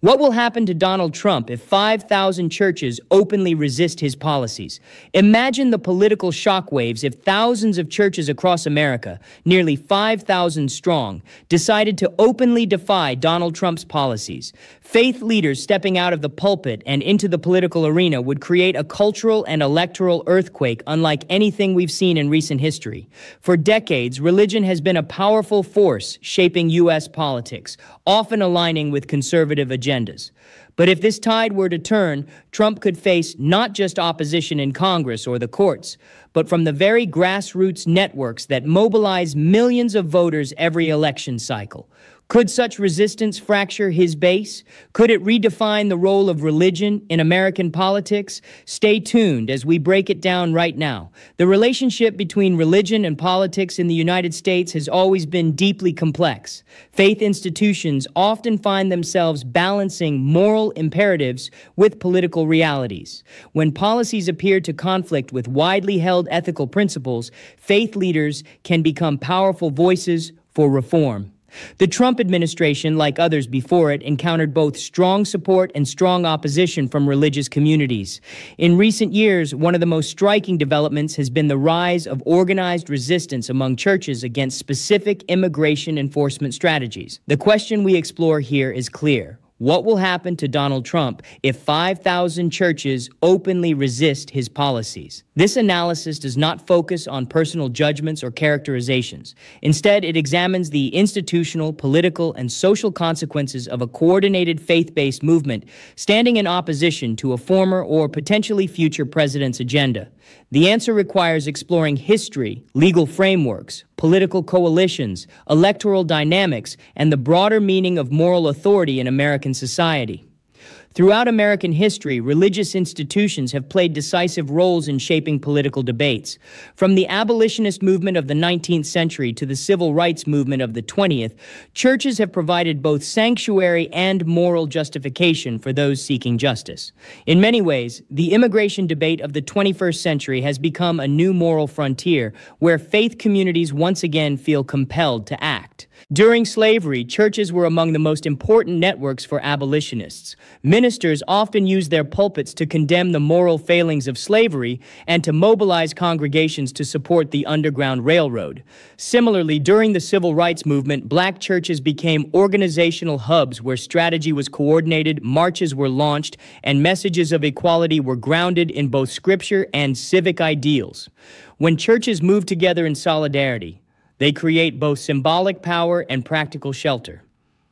What will happen to Donald Trump if 5,000 churches openly resist his policies? Imagine the political shockwaves if thousands of churches across America, nearly 5,000 strong, decided to openly defy Donald Trump's policies. Faith leaders stepping out of the pulpit and into the political arena would create a cultural and electoral earthquake unlike anything we've seen in recent history. For decades, religion has been a powerful force shaping U.S. politics, often aligning with conservative agendas. But if this tide were to turn, Trump could face not just opposition in Congress or the courts, but from the very grassroots networks that mobilize millions of voters every election cycle. Could such resistance fracture his base? Could it redefine the role of religion in American politics? Stay tuned as we break it down right now. The relationship between religion and politics in the United States has always been deeply complex. Faith institutions often find themselves balancing moral imperatives with political realities. When policies appear to conflict with widely held ethical principles, faith leaders can become powerful voices for reform. The Trump administration, like others before it, encountered both strong support and strong opposition from religious communities. In recent years, one of the most striking developments has been the rise of organized resistance among churches against specific immigration enforcement strategies. The question we explore here is clear. What will happen to Donald Trump if 5,000 churches openly resist his policies? This analysis does not focus on personal judgments or characterizations. Instead, it examines the institutional, political, and social consequences of a coordinated faith-based movement standing in opposition to a former or potentially future president's agenda. The answer requires exploring history, legal frameworks, political coalitions, electoral dynamics, and the broader meaning of moral authority in American society. Throughout American history, religious institutions have played decisive roles in shaping political debates. From the abolitionist movement of the 19th century to the civil rights movement of the 20th, churches have provided both sanctuary and moral justification for those seeking justice. In many ways, the immigration debate of the 21st century has become a new moral frontier where faith communities once again feel compelled to act. During slavery, churches were among the most important networks for abolitionists. Ministers often used their pulpits to condemn the moral failings of slavery and to mobilize congregations to support the Underground Railroad. Similarly, during the civil rights movement, black churches became organizational hubs where strategy was coordinated, marches were launched, and messages of equality were grounded in both scripture and civic ideals. When churches move together in solidarity, they create both symbolic power and practical shelter.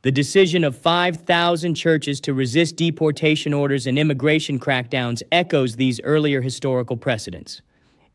The decision of 5,000 churches to resist deportation orders and immigration crackdowns echoes these earlier historical precedents.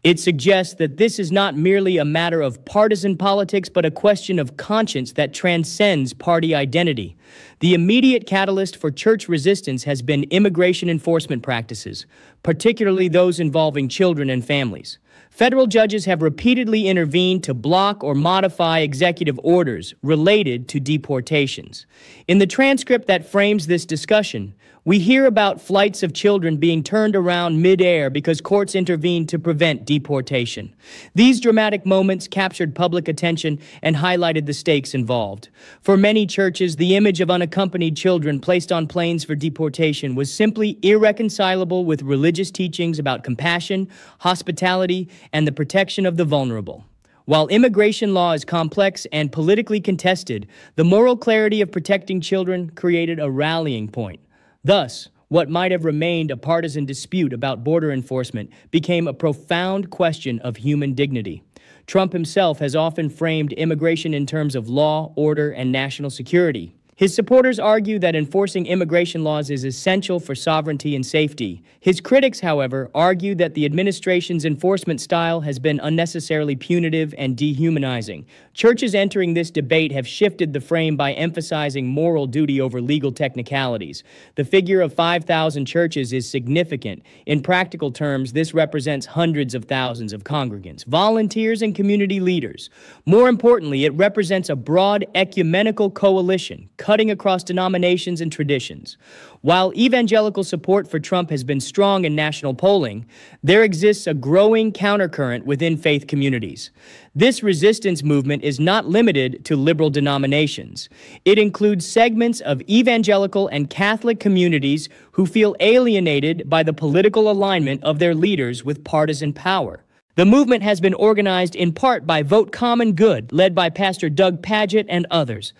It suggests that this is not merely a matter of partisan politics, but a question of conscience that transcends party identity. The immediate catalyst for church resistance has been immigration enforcement practices, particularly those involving children and families. Federal judges have repeatedly intervened to block or modify executive orders related to deportations. In the transcript that frames this discussion, we hear about flights of children being turned around midair because courts intervened to prevent deportation. These dramatic moments captured public attention and highlighted the stakes involved. For many churches, the image of unaccompanied children placed on planes for deportation was simply irreconcilable with religious teachings about compassion, hospitality, and the protection of the vulnerable. While immigration law is complex and politically contested, the moral clarity of protecting children created a rallying point. Thus, what might have remained a partisan dispute about border enforcement became a profound question of human dignity. Trump himself has often framed immigration in terms of law, order, and national security. His supporters argue that enforcing immigration laws is essential for sovereignty and safety. His critics, however, argue that the administration's enforcement style has been unnecessarily punitive and dehumanizing. Churches entering this debate have shifted the frame by emphasizing moral duty over legal technicalities. The figure of 5,000 churches is significant. In practical terms, this represents hundreds of thousands of congregants, volunteers, and community leaders. More importantly, it represents a broad ecumenical coalition, cutting across denominations and traditions. While evangelical support for Trump has been strong in national polling, there exists a growing countercurrent within faith communities. This resistance movement is not limited to liberal denominations. It includes segments of evangelical and Catholic communities who feel alienated by the political alignment of their leaders with partisan power. The movement has been organized in part by Vote Common Good, led by Pastor Doug Pagitt and others.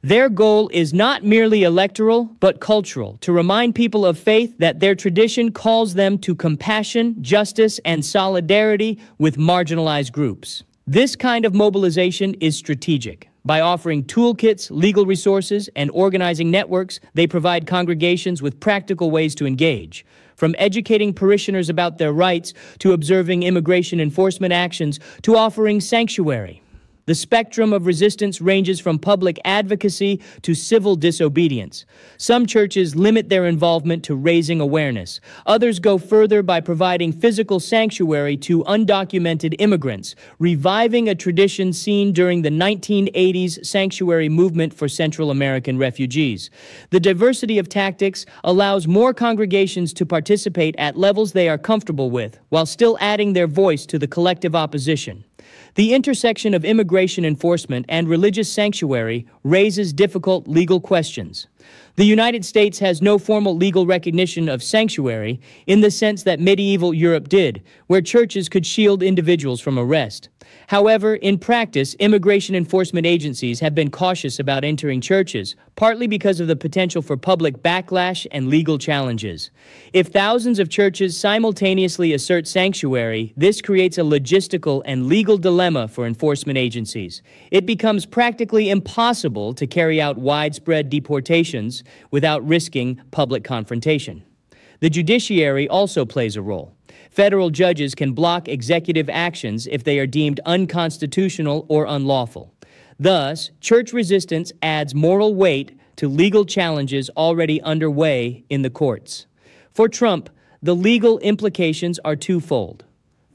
Their goal is not merely electoral, but cultural, to remind people of faith that their tradition calls them to compassion, justice, and solidarity with marginalized groups. This kind of mobilization is strategic. By offering toolkits, legal resources, and organizing networks, they provide congregations with practical ways to engage. From educating parishioners about their rights, to observing immigration enforcement actions, to offering sanctuary. The spectrum of resistance ranges from public advocacy to civil disobedience. Some churches limit their involvement to raising awareness. Others go further by providing physical sanctuary to undocumented immigrants, reviving a tradition seen during the 1980s sanctuary movement for Central American refugees. The diversity of tactics allows more congregations to participate at levels they are comfortable with, while still adding their voice to the collective opposition. The intersection of immigration enforcement and religious sanctuary raises difficult legal questions. The United States has no formal legal recognition of sanctuary in the sense that medieval Europe did, where churches could shield individuals from arrest. However, in practice, immigration enforcement agencies have been cautious about entering churches, partly because of the potential for public backlash and legal challenges. If thousands of churches simultaneously assert sanctuary, this creates a logistical and legal dilemma for enforcement agencies. It becomes practically impossible to carry out widespread deportations without risking public confrontation. The judiciary also plays a role. Federal judges can block executive actions if they are deemed unconstitutional or unlawful. Thus, church resistance adds moral weight to legal challenges already underway in the courts. For Trump, the legal implications are twofold.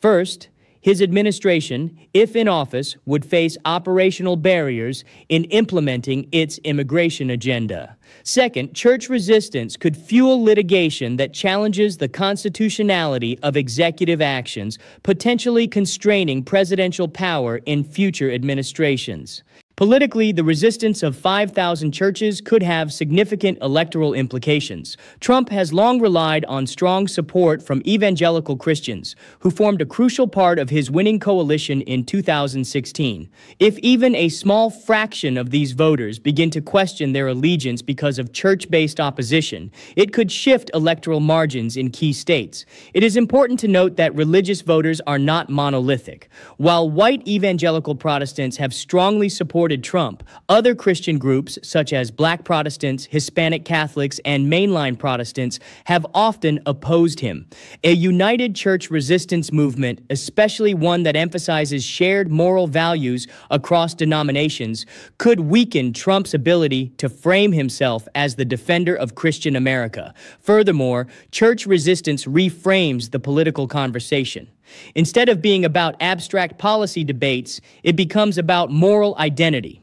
First, his administration, if in office, would face operational barriers in implementing its immigration agenda. Second, church resistance could fuel litigation that challenges the constitutionality of executive actions, potentially constraining presidential power in future administrations. Politically, the resistance of 5,000 churches could have significant electoral implications. Trump has long relied on strong support from evangelical Christians, who formed a crucial part of his winning coalition in 2016. If even a small fraction of these voters begin to question their allegiance because of church-based opposition, it could shift electoral margins in key states. It is important to note that religious voters are not monolithic. While white evangelical Protestants have strongly supported Trump, other Christian groups such as Black Protestants, Hispanic Catholics, and mainline Protestants have often opposed him. A united church resistance movement, especially one that emphasizes shared moral values across denominations, could weaken Trump's ability to frame himself as the defender of Christian America. Furthermore, church resistance reframes the political conversation. Instead of being about abstract policy debates, it becomes about moral identity.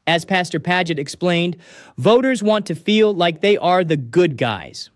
As Pastor Pagitt explained, voters want to feel like they are the good guys.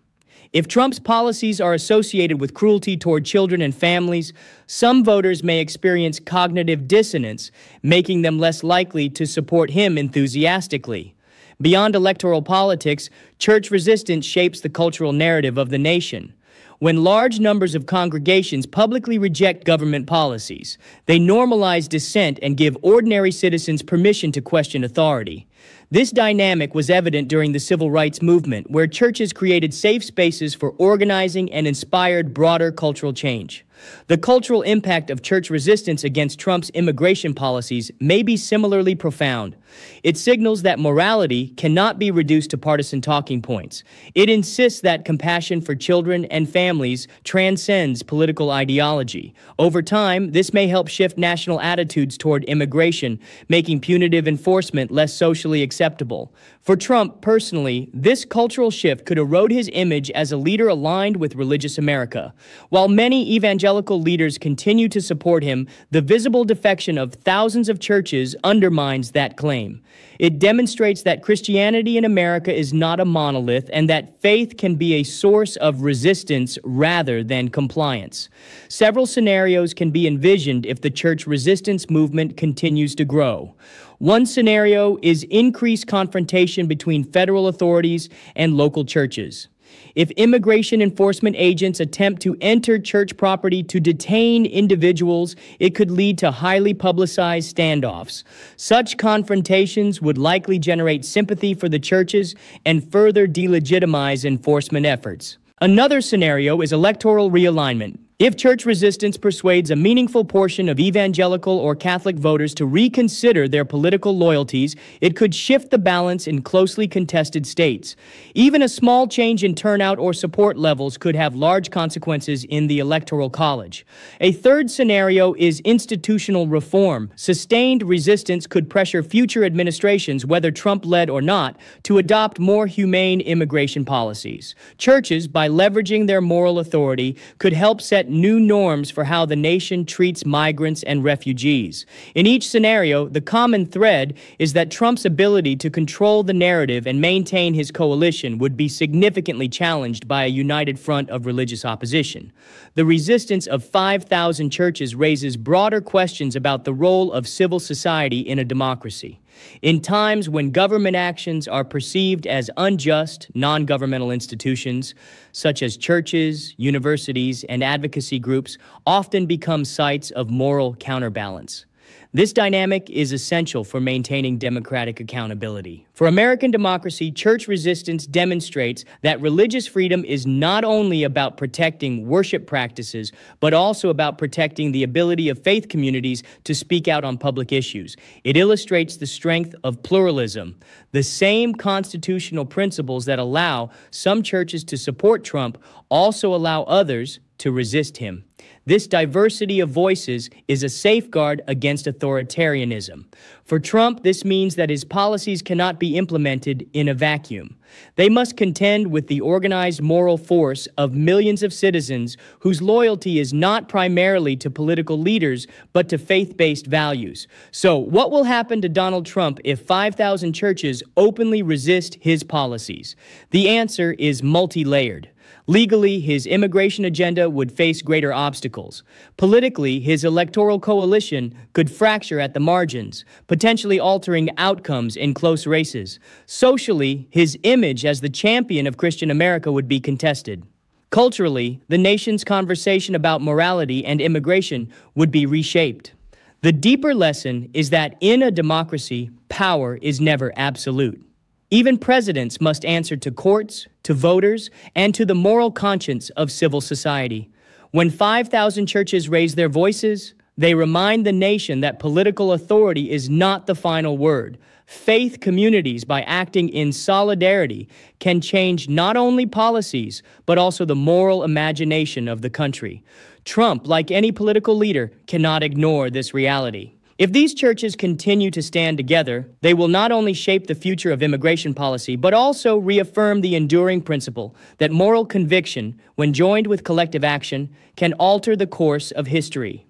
If Trump's policies are associated with cruelty toward children and families, some voters may experience cognitive dissonance, making them less likely to support him enthusiastically. Beyond electoral politics, church resistance shapes the cultural narrative of the nation. When large numbers of congregations publicly reject government policies, they normalize dissent and give ordinary citizens permission to question authority. This dynamic was evident during the civil rights movement, where churches created safe spaces for organizing and inspired broader cultural change. The cultural impact of church resistance against Trump's immigration policies may be similarly profound. It signals that morality cannot be reduced to partisan talking points. It insists that compassion for children and families transcends political ideology. Over time, this may help shift national attitudes toward immigration, making punitive enforcement less socially socially acceptable. For Trump, personally, this cultural shift could erode his image as a leader aligned with religious America. While many evangelical leaders continue to support him, the visible defection of thousands of churches undermines that claim. It demonstrates that Christianity in America is not a monolith and that faith can be a source of resistance rather than compliance. Several scenarios can be envisioned if the church resistance movement continues to grow. One scenario is increased confrontation between federal authorities and local churches. If immigration enforcement agents attempt to enter church property to detain individuals, it could lead to highly publicized standoffs. Such confrontations would likely generate sympathy for the churches and further delegitimize enforcement efforts. Another scenario is electoral realignment. If church resistance persuades a meaningful portion of evangelical or Catholic voters to reconsider their political loyalties, it could shift the balance in closely contested states. Even a small change in turnout or support levels could have large consequences in the Electoral College. A third scenario is institutional reform. Sustained resistance could pressure future administrations, whether Trump-led or not, to adopt more humane immigration policies. Churches, by leveraging their moral authority, could help set new norms for how the nation treats migrants and refugees. In each scenario, the common thread is that Trump's ability to control the narrative and maintain his coalition would be significantly challenged by a united front of religious opposition. The resistance of 5,000 churches raises broader questions about the role of civil society in a democracy. In times when government actions are perceived as unjust, non-governmental institutions, such as churches, universities, and advocacy groups, often become sites of moral counterbalance. This dynamic is essential for maintaining democratic accountability. For American democracy, church resistance demonstrates that religious freedom is not only about protecting worship practices, but also about protecting the ability of faith communities to speak out on public issues. It illustrates the strength of pluralism. The same constitutional principles that allow some churches to support Trump also allow others to resist him. This diversity of voices is a safeguard against authoritarianism. For Trump, this means that his policies cannot be implemented in a vacuum. They must contend with the organized moral force of millions of citizens whose loyalty is not primarily to political leaders, but to faith-based values. So, what will happen to Donald Trump if 5,000 churches openly resist his policies? The answer is multi-layered. Legally, his immigration agenda would face greater obstacles. Politically, his electoral coalition could fracture at the margins, potentially altering outcomes in close races. Socially, his image as the champion of Christian America would be contested. Culturally, the nation's conversation about morality and immigration would be reshaped. The deeper lesson is that in a democracy, power is never absolute. Even presidents must answer to courts, to voters, and to the moral conscience of civil society. When 5,000 churches raise their voices, they remind the nation that political authority is not the final word. Faith communities, by acting in solidarity, can change not only policies, but also the moral imagination of the country. Trump, like any political leader, cannot ignore this reality. If these churches continue to stand together, they will not only shape the future of immigration policy, but also reaffirm the enduring principle that moral conviction, when joined with collective action, can alter the course of history.